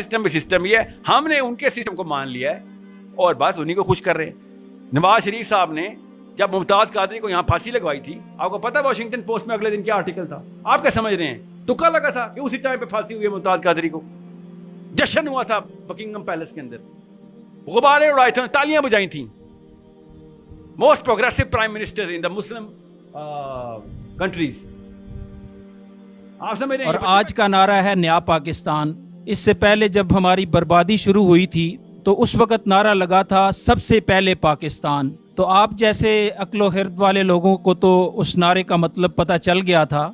System بھی system ہی ہے, ہم نے ان کے سسٹم کو مان لیا ہے اور بس انہیں کو خوش کر رہے ہیں. نواز شریف صاحب نے جب ممتاز قادری کو یہاں پھانسی لگوائی تھی, آپ کو پتا واشنگٹن پوسٹ میں اگلے دن کیا آرٹیکل تھا؟ آپ کیا سمجھ رہے ہیں؟ تکا لگا تھا کہ اسی ٹائم پہ پھانسی ہوئی ہے ممتاز قادری کو. جشن ہوا تھا بکنگم پیلس کے اندر, غبارے اڑائے تھے, تالیاں بجائی تھیں. موسٹ پروگریسو پرائم منسٹر ان دا مسلم کنٹریز. آپ سمجھ رہے ہیں؟ اور آج کا نعرہ ہے نیا پاکستان. اس سے پہلے جب ہماری بربادی شروع ہوئی تھی تو اس وقت نعرہ لگا تھا سب سے پہلے پاکستان. تو آپ جیسے عقل و خرد والے لوگوں کو تو اس نعرے کا مطلب پتہ چل گیا تھا,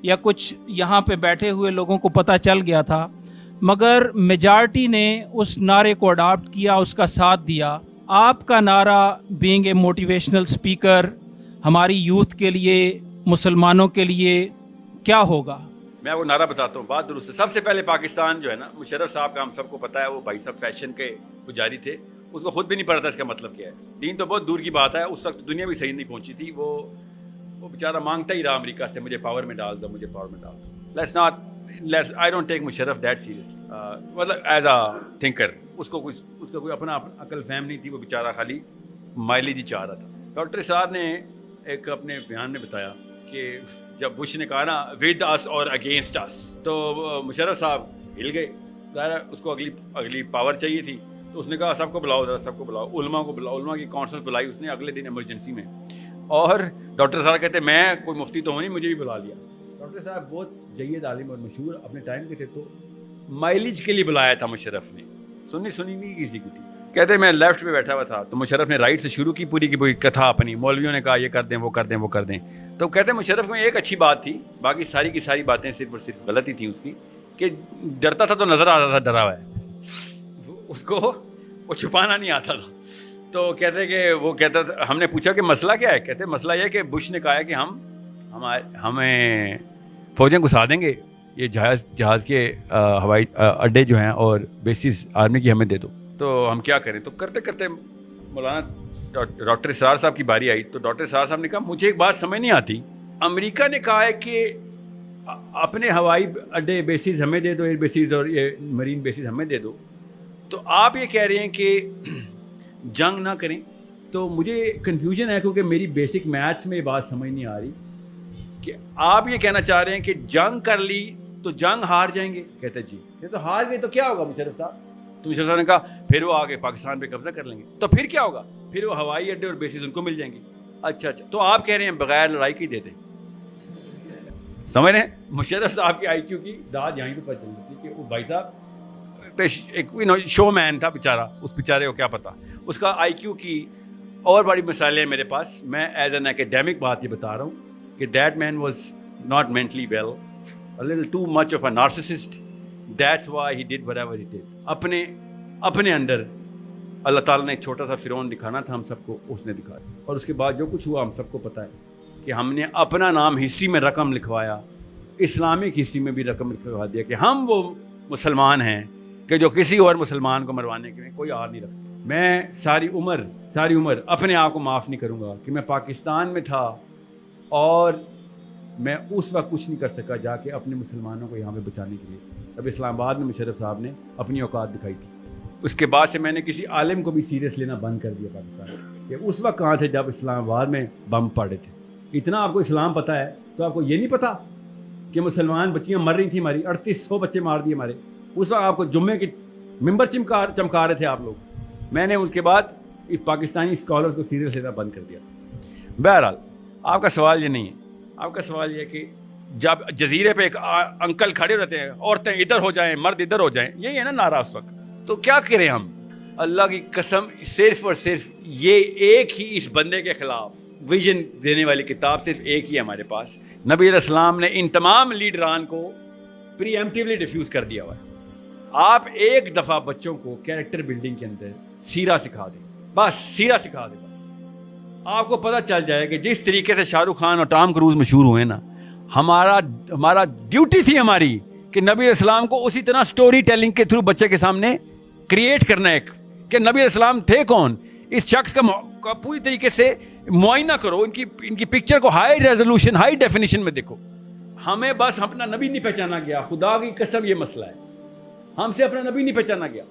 یا کچھ یہاں پہ بیٹھے ہوئے لوگوں کو پتہ چل گیا تھا, مگر میجارٹی نے اس نعرے کو اڈاپٹ کیا, اس کا ساتھ دیا. آپ کا نعرہ بینگ اے موٹیویشنل اسپیکر ہماری یوتھ کے لیے, مسلمانوں کے لیے کیا ہوگا؟ میں وہ نعرہ بتاتا ہوں, بات درست ہے. سب سے پہلے پاکستان جو ہے نا, مشرف صاحب کا ہم سب کو پتا ہے, وہ بھائی صاحب فیشن کے پجاری تھے, اس کو خود بھی نہیں پتا تھا اس کا مطلب کیا ہے. دین تو بہت دور کی بات ہے, اس وقت دنیا بھی صحیح نہیں پہنچی تھی. وہ بیچارہ مانگتا ہی رہا امریکہ سے, مجھے پاور میں ڈال دو, مجھے پاور میں ڈال دو. I don't take Musharraf that seriously. مطلب ایز اے تھنکر اس کا کوئی اپنا عقل فہم نہیں تھی, وہ بیچارہ خالی مائلیج ہی چاہ رہا تھا. ڈاکٹر صاحب نے ایک اپنے بیان میں بتایا کہ جب بش نے کہا نا ود اس اور اگینسٹ اس, تو مشرف صاحب ہل گئے. ظاہر ہے اس کو اگلی پاور چاہیے تھی, تو اس نے کہا سب کو بلاؤ, ذرا سب کو بلاؤ, علماء کو بلاؤ. علماء کی کانفرنس بلائی اس نے اگلے دن ایمرجنسی میں, اور ڈاکٹر صاحب کہتے میں کوئی مفتی تو ہوں نہیں, مجھے بھی بلا لیا. ڈاکٹر صاحب بہت جید عالم اور مشہور اپنے ٹائم کے تھے, تو مائلیج کے لیے بلایا تھا مشرف نے, سنی نہیں کسی کی تھی. کہتے میں لیفٹ پہ بیٹھا ہوا تھا, تو مشرف نے رائٹ سے شروع کی پوری کی پوری کتھا اپنی. مولویوں نے کہا یہ کر دیں, وہ کر دیں, وہ کر دیں. تو کہتے مشرف میں ایک اچھی بات تھی, باقی ساری کی ساری باتیں صرف اور صرف غلطی تھیں اس کی, کہ ڈرتا تھا تو نظر آ رہا تھا ڈرا ہوا ہے, اس کو وہ چھپانا نہیں آتا تھا. تو کہتے کہ وہ کہتا تھا, ہم نے پوچھا کہ مسئلہ کیا ہے؟ کہتے مسئلہ یہ ہے کہ بش نے کہا ہے کہ ہمیں فوجیں گھسا دیں گے, یہ جہاز کے ہوائی اڈے جو ہیں اور بیسز آرمی کی ہمیں دے دو, تو ہم کیا کریں. تو کرتے کرتے مولانا ڈاکٹر اسرار صاحب کی باری آئی, تو ڈاکٹر اسرار صاحب نے کہا مجھے ایک بات سمجھ نہیں آتی, امریکہ نے کہا ہے کہ اپنے ہوائی اڈے بیسز ہمیں دے دو, ایئر بیسز اور یہ مرین بیسز ہمیں دے دو, تو آپ یہ کہہ رہے ہیں کہ جنگ نہ کریں. تو مجھے کنفیوژن ہے, کیونکہ میری بیسک میتھس میں یہ بات سمجھ نہیں آ رہی کہ آپ یہ کہنا چاہ رہے ہیں کہ جنگ کر لی تو جنگ ہار جائیں گے. کہتے جی, یہ تو ہار گئے تو کیا ہوگا مشرف صاحب؟ تو مشرف صاحب نے کہا پھر وہ آگے پاکستان پہ قبضہ کر لیں گے. تو پھر کیا ہوگا؟ پھر وہ ہوائی اڈے اور بیسز ان کو مل جائیں گے. اچھا, تو آپ کہہ رہے ہیں بغیر لڑائی کی دیتے. سمجھ رہے ہیں مشرف صاحب کی آئی کیو کی داد یہیں پہ پتہ چلتی کہ وہ بھائی صاحب ایک شو مین تھا بیچارہ, اس بیچارے کو کیا پتا, اس کا آئی کیو کی اور بڑی مثالیں ہیں میرے پاس. میں ایز این اکیڈیمک بات یہ بتا رہا ہوں کہ that man was not mentally well, a little too much of a narcissist. That's why he did whatever he did. اپنے اندر اللہ تعالیٰ نے ایک چھوٹا سا فرعون دکھانا تھا ہم سب کو, اس نے دکھایا. اور اس کے بعد جو کچھ ہوا ہم سب کو پتہ ہے کہ ہم نے اپنا نام ہسٹری میں رقم لکھوایا, اسلامک ہسٹری میں بھی رقم لکھوا دیا کہ ہم وہ مسلمان ہیں کہ جو کسی اور مسلمان کو مروانے کے لیے کوئی آر نہیں رکھتا. میں ساری عمر اپنے آپ کو معاف نہیں کروں گا کہ میں پاکستان میں تھا اور میں اس وقت کچھ نہیں کر سکا جا کے اپنے مسلمانوں کو یہاں پہ بچانے کے لیے. اب اسلام آباد میں مشرف صاحب نے اپنی اوقات دکھائی تھی. اس کے بعد سے میں نے کسی عالم کو بھی سیریس لینا بند کر دیا پاکستان کہ اس وقت کہاں تھے جب اسلام آباد میں بم پڑے تھے. اتنا آپ کو اسلام پتہ ہے تو آپ کو یہ نہیں پتہ کہ مسلمان بچیاں مر رہی تھیں ہماری, 3800 بچے مار دیے ہمارے. اس وقت آپ کو جمعے کی ممبر چمکا رہے تھے آپ لوگ. میں نے اس کے بعد پاکستانی اسکالرس کو سیریس لینا بند کر دیا. بہرحال آپ کا سوال یہ نہیں ہے, آپ کا سوال یہ ہے کہ جب جزیرے پہ ایک انکل کھڑے رہتے ہیں, عورتیں ادھر ہو جائیں, مرد ادھر ہو جائیں, یہی ہے نا نعرہ اس وقت, تو کیا کریں ہم؟ اللہ کی قسم صرف اور صرف یہ ایک ہی اس بندے کے خلاف ویژن دینے والی کتاب صرف ایک ہی ہے ہمارے پاس. نبی علیہ السلام نے ان تمام لیڈران کو پری ایمپٹیولی ڈیفیوز کر دیا ہوا ہے. آپ ایک دفعہ بچوں کو کیریکٹر بلڈنگ کے اندر سیرہ سکھا دیں, بس سیرہ سکھا دیں, بس آپ کو پتہ چل جائے کہ جس طریقے سے شاہ رخ خان اور ٹام کروز مشہور ہوئے نا, ہمارا ڈیوٹی تھی ہماری کہ نبی علیہ السلام کو اسی طرح سٹوری ٹیلنگ کے تھرو بچے کے سامنے کریٹ کرنا ہے کہ نبی علیہ السلام تھے کون. اس شخص کا پوری طریقے سے معائنہ کرو, ان کی پکچر کو ہائی ریزولوشن ہائی ڈیفینیشن میں دیکھو. ہمیں بس اپنا نبی نہیں پہچانا گیا, خدا کی قسم یہ مسئلہ ہے. ہم سے اپنا نبی نہیں پہچانا گیا.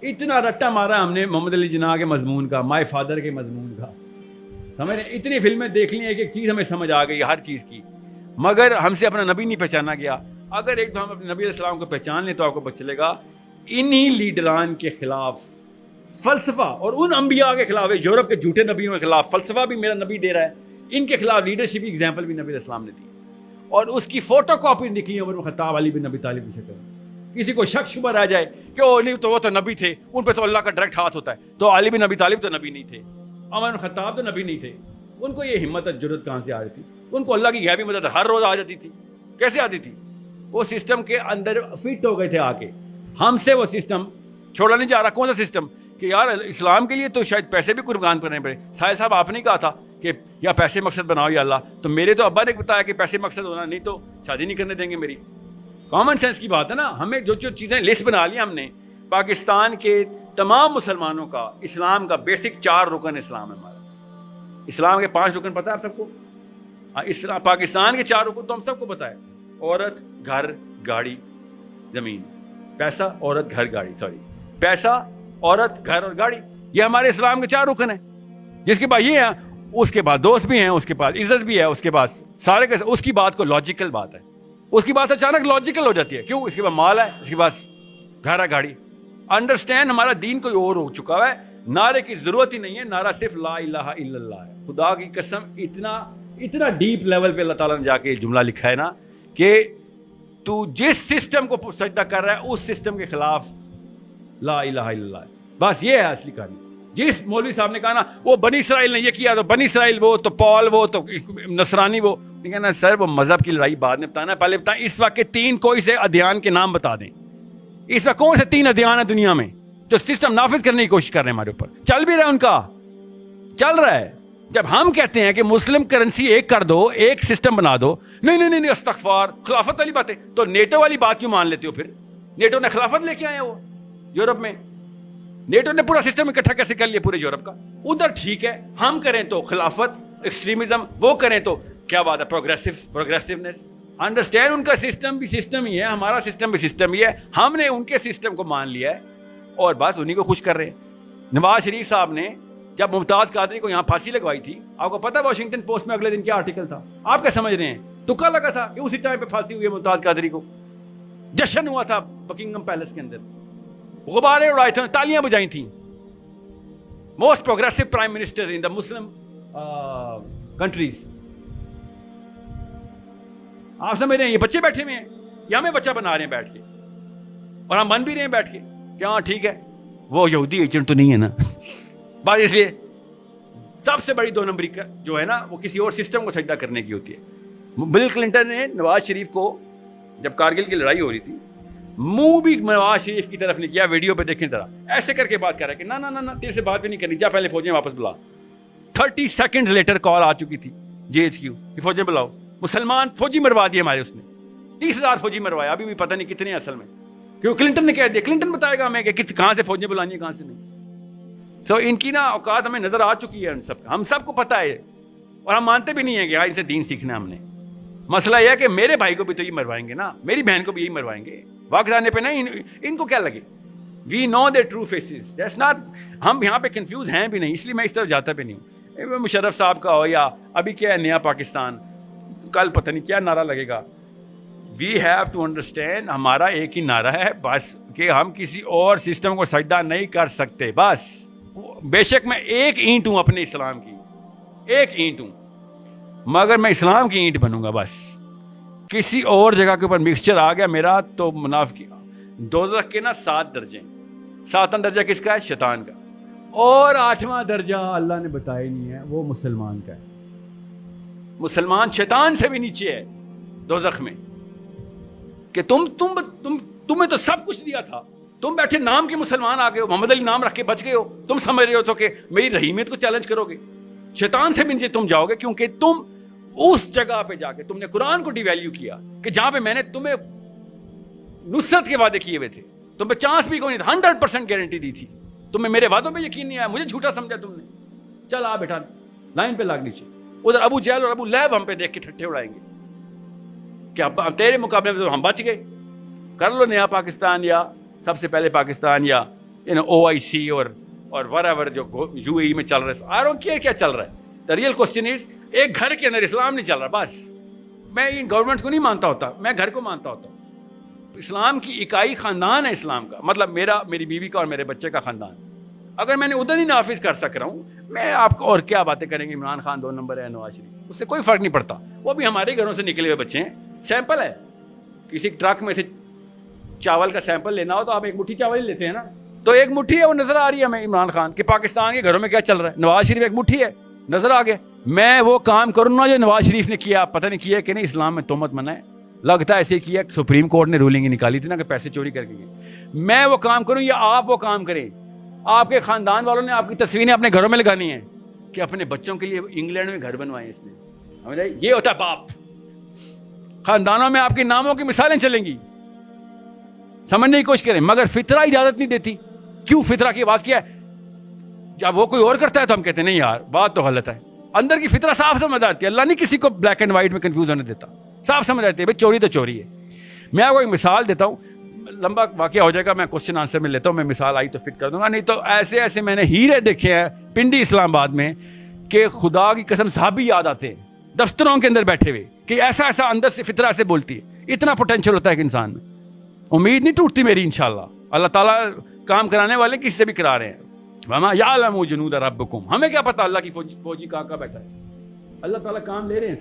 اتنا رٹا مارا ہم نے محمد علی جناح کے مضمون کا, مائی فادر کے مضمون کا, سمجھ رہے, اتنی فلمیں دیکھ لی, ایک ایک چیز ہمیں سمجھ آ گئی ہر چیز کی, مگر ہم سے اپنا نبی نہیں پہچانا گیا. اگر ایک تو ہم اپنے نبی علیہ السلام کو پہچان لیں تو آپ کو پتہ چلے گا انہی لیڈران کے خلاف فلسفہ, اور ان انبیاء کے خلاف, یورپ کے جھوٹے نبیوں کے خلاف فلسفہ بھی میرا نبی دے رہا ہے, ان کے خلاف لیڈرشپ کی ایگزامپل بھی نبی علیہ السلام نے دی, اور اس کی فوٹو کاپی نکلی عمر بن خطاب, علی بن ابی طالب کی شکل. کسی کو شک شبہ رہ جائے کہ او نہیں تو وہ تو نبی تھے, ان پہ تو اللہ کا ڈائریکٹ ہاتھ ہوتا ہے, تو علی بن ابی طالب تو نبی نہیں تھے, عمر بن خطاب تو نبی نہیں تھے. ان کو یہ ہمت اور جرأت کہاں سے آ رہی تھی؟ ان کو اللہ کی غیبی مدد ہر روز آ جاتی تھی. کیسے آتی تھی؟ وہ سسٹم کے اندر فٹ ہو گئے تھے آ کے. ہم سے وہ سسٹم چھوڑا نہیں جا رہا. کون سا سسٹم کہ یار اسلام کے لیے تو شاید پیسے بھی قربان کرنے پڑے. ساحل صاحب آپ نے کہا تھا کہ یا پیسے مقصد بناؤ یا اللہ, تو میرے تو ابا نے بتایا کہ پیسے مقصد ہونا, نہیں تو شادی نہیں کرنے دیں گے میری. کامن سینس کی بات ہے نا. ہمیں جو چیزیں لسٹ بنا لی ہم نے, پاکستان کے تمام مسلمانوں کا اسلام کا بیسک 4 رکن اسلام ہے ہمارا. اسلام کے 5 رکن پتہ ہے آپ سب کو؟ اسلام پاکستان کے 4 رکن تو ہم سب کو پتہ ہے. عورت, گھر, گاڑی, زمین. پیسہ, عورت, گھر, گاڑی, سوری پیسہ, عورت, گھر اور گاڑی, یہ ہمارے اسلام کے 4 رکن ہیں. جس کے بعد یہ ہیں, اس کے بعد دوست بھی ہیں, اس کے بعد عزت بھی ہے, اس کے بعد سارے کے اس کی بات کو لاجیکل بات ہے, اس کی بات اچانک لاجیکل ہو جاتی ہے. کیوں؟ اس کے بعد مال ہے, اس کے بعد گھر ہے, گاڑی. انڈرسٹینڈ, ہمارا دین کوئی اور ہو چکا ہے. نعرے کی ضرورت ہی نہیں ہے, نعرہ صرف لا الہ الا اللہ ہے. خدا کی قسم اتنا ڈیپ لیول پہ اللہ تعالیٰ نے جا کے جملہ لکھا ہے نا کہ تو جس سسٹم کو سجدہ کر رہا ہے اس سسٹم کے خلاف لا الہ الا اللہ ہے. بس یہ ہے اصلی کہانی. جس مولوی صاحب نے کہا نا وہ بنی اسرائیل نے یہ کیا, تو بنی اسرائیل وہ, تو پال وہ, تو نصرانی وہ, کہنا سر وہ مذہب کی لڑائی بعد میں بتانا, پہلے بتائیں اس وقت کے 3 کوئی سے ادیان کے نام بتا دیں. اس وقت کون سے 3 ادیان ہیں دنیا میں جو سسٹم نافذ کرنے کی کوشش کر رہے ہیں ہمارے اوپر؟ چل بھی رہا ہے ان کا, چل رہا ہے. جب ہم کہتے ہیں کہ مسلم کرنسی ایک کر دو, ایک سسٹم بنا دو, نہیں استغفار, خلافت والی باتیں, تو نیٹو والی بات کیوں مان لیتے ہو پھر؟ نیٹو نے خلافت لے کے آئے, وہ یورپ میں نیٹو نے پورا سسٹم اکٹھا کیسے کر لیا پورے یورپ کا؟ ادھر ٹھیک ہے, ہم کریں تو خلافت, ایکسٹریمزم, وہ کریں تو کیا بات ہے, پروگریسونیس. انڈرسٹینڈ, ان کا سسٹم بھی سسٹم ہی ہے, ہمارا سسٹم بھی سسٹم ہی ہے. ہم نے ان کے سسٹم کو مان لیا ہے اور بس انہی کو خوش کر رہے ہیں. نواز شریف صاحب نے جب ممتاز قادری کو یہاں پھانسی لگوائی تھی, آپ کو پتا واشنگٹن پوسٹ میں اگلے دن کیا آرٹیکل تھا؟ آپ کیا سمجھ رہے ہیں؟ تکا لگا تھا کہ اسی ٹائم پہ پھانسی ہوئی ہے ممتاز قادری کو. جشن ہوا تھا بکنگم پیلس کے اندر, غبارے اڑائے تھے, تالیاں بجائی تھیں. موسٹ پروگریسو پرائم منسٹر ان دا مسلم کنٹریز. آپ سمجھ رہے ہیں یہ بچے بیٹھے ہوئے ہیں, یا ہمیں بچہ بنا رہے ہیں بیٹھ کے, اور ہم بن بھی رہے ہیں بیٹھ کے کہ ہاں ٹھیک ہے وہ یہودی ایجنٹ تو نہیں ہے نا. بات اس لیے سب سے بڑی 2 نمبری کا جو ہے نا وہ کسی اور سسٹم کو سجدہ کرنے کی ہوتی ہے. بل کلنٹن نے نواز شریف کو جب کارگل کی لڑائی ہو رہی تھی, منہ بھی نواز شریف کی طرف نہیں کیا. ویڈیو پہ دیکھیں ذرا, ایسے کر کے بات کر رہا ہے کہ نہ تیرے سے بات بھی نہیں کرنی, جا پہلے فوجیں واپس بلا. 30 سیکنڈ لیٹر کال آ چکی تھی JHQ کہ فوجیں بلاؤ. مسلمان فوجی مروا دیے ہمارے, اس نے 30,000 فوجی مروایا, ابھی بھی پتہ نہیں کتنے اصل میں, کیوں کلنٹن نے کہہ دیا. کلنٹن بتائے گا ہمیں کہ کہاں سے فوجیں بلانی ہیں کہاں سے نہیں. تو ان کی نا اوقات ہمیں نظر آ چکی ہے, ان سب کا ہم سب کو پتہ ہے, اور ہم مانتے بھی نہیں ہیں کہ ان سے دین سیکھنا ہم نے. مسئلہ یہ ہے کہ میرے بھائی کو بھی تو یہ مروائیں گے نا, میری بہن کو بھی یہی مروائیں گے. وقت آنے پہ نہیں ان کو کیا لگے. We know their true faces, that's not, ہم یہاں پہ کنفیوز ہیں بھی نہیں, اس لیے میں اس طرف جاتا بھی نہیں ہوں. مشرف صاحب کا ہو یا ابھی کیا ہے نیا پاکستان, کل پتہ نہیں کیا نعرہ لگے گا. وی ہیو ٹو انڈرسٹینڈ, ہمارا ایک ہی نعرہ ہے بس, کہ ہم کسی اور سسٹم کو سجدہ نہیں کر سکتے بس. بے شک میں ایک اینٹ ہوں اپنے اسلام کی, ایک اینٹ ہوں, مگر میں اسلام کی اینٹ بنوں گا بس. کسی اور جگہ کے اوپر مکسچر آ گیا میرا تو منافقی. دوزخ کے نا 7 درجے, 7واں درجہ کس کا ہے؟ شیطان کا, اور 8واں درجہ اللہ نے بتایا نہیں ہے, وہ مسلمان کا ہے. مسلمان شیطان سے بھی نیچے ہے دوزخ میں, کہ تمہیں تو سب کچھ دیا تھا, تم بیٹھے نام کے مسلمان آ گئے ہو, محمد علی نام رکھ کے بچ گئے ہو, تم سمجھ رہے ہو تو کہ میری رحیمیت کو چیلنج کرو گے. شیطان سے بھی نیچے تم جاؤ گے, کیونکہ تم اس جگہ پہ جا کے تم نے قرآن کو ڈی ویلیو کیا, کہ جہاں پہ میں نے تمہیں نصرت کے وعدے کیے ہوئے تھے, تم پہ چانس بھی کوئی نہیں تھا, 100% گارنٹی دی تھی, تمہیں میرے وعدوں پہ یقین نہیں آیا, مجھے جھوٹا سمجھا تم نے. چل آ بیٹا لائن پہ لاگ نیچے. ادھر ابو جہل اور ابو لہب ہم پہ دیکھ کے ٹھٹھے اڑائیں گے کہ اب تیرے مقابلے میں تو ہم بچ گئے, کر لو نیا پاکستان یا سب سے پہلے پاکستان یا OIC اور whatever جو UAE میں چل رہا ہے. I don't care کیا چل رہا ہے. The real question is ایک گھر کے اندر اسلام نہیں چل رہا. بس میں ان گورنمنٹ کو نہیں مانتا ہوتا, میں گھر کو مانتا ہوتا ہوں. اسلام کی اکائی خاندان ہے اسلام کا, مطلب میری بیوی کا اور میرے بچے کا خاندان. اگر میں نے ادھر ہی نافذ کر سک رہا ہوں, میں آپ کو اور کیا باتیں کریں گے. عمران خان 2 نمبر ہے, نواز شریف, اس سے کوئی فرق نہیں پڑتا. وہ بھی ہمارے گھروں سے نکلے ہوئے بچے ہیں. سیمپل ہے, کسی ٹرک میں سے چاول کا سیمپل لینا ہو تو آپ ایک مٹھی چاول ہی لیتے ہیں نا. تو ایک مٹھی ہے, وہ نظر آ رہی ہے ہمیں عمران خان کہ پاکستان کے گھروں میں کیا چل رہا ہے. نواز شریف ایک مٹھی ہے, نظر آ گیا. میں وہ کام کروں نا جو نواز شریف نے کیا, پتہ نہیں کیا کہ نہیں. اسلام میں تہمت منع ہے, لگتا ہے ایسے کیا. سپریم کورٹ نے رولنگ نکالی تھی نا کہ پیسے چوری کر کے گئے. میں وہ کام کروں یا آپ وہ کام کریں. آپ کے خاندان والوں نے آپ کی تصویریں اپنے گھروں میں لگانی ہیں کہ اپنے بچوں کے لیے انگلینڈ میں گھر بنوائے. اس نے یہ ہوتا ہے باپ. خاندانوں میں آپ کے ناموں کی مثالیں چلیں گی, سمجھنے کی کوشش کریں. مگر فطرہ اجازت نہیں دیتی. کیوں فطرہ کی آواز کیا ہے؟ جب وہ کوئی اور کرتا ہے تو ہم کہتے ہیں نہیں یار بات تو غلط ہے. اندر کی فطرہ صاف سمجھ آتی ہے. اللہ نہیں کسی کو بلیک اینڈ وائٹ میں کنفیوز ہونے دیتا, صاف سمجھ آتی ہے بھائی چوری تو چوری ہے. میں آپ کو ایک مثال دیتا ہوں, لمبا واقعہ ہو جائے گا, میں کوشچن آنسر میں لیتا ہوں. میں مثال آئی تو فٹ کر دوں گا, نہیں تو ایسے میں نے ہیرے دیکھے ہیں پنڈی اسلام آباد میں کہ خدا کی قسم صحابی یاد آتے ہیں دفتروں کے اندر بیٹھے ہوئے کہ ایسا اندر سے فطرہ سے بولتی ہے. اتنا پوٹینشیل ہوتا ہے کہ انسان میں. امید نہیں ٹوٹتی میری انشاءاللہ. اللہ تعالیٰ کام کرانے والے کسی سے بھی کرا رہے ہیں. وما یعلم جنود ربکم, ہمیں کیا پتا اللہ کی فوجی کہاں بیٹھا ہے. اللہ تعالیٰ کام لے رہے ہیں.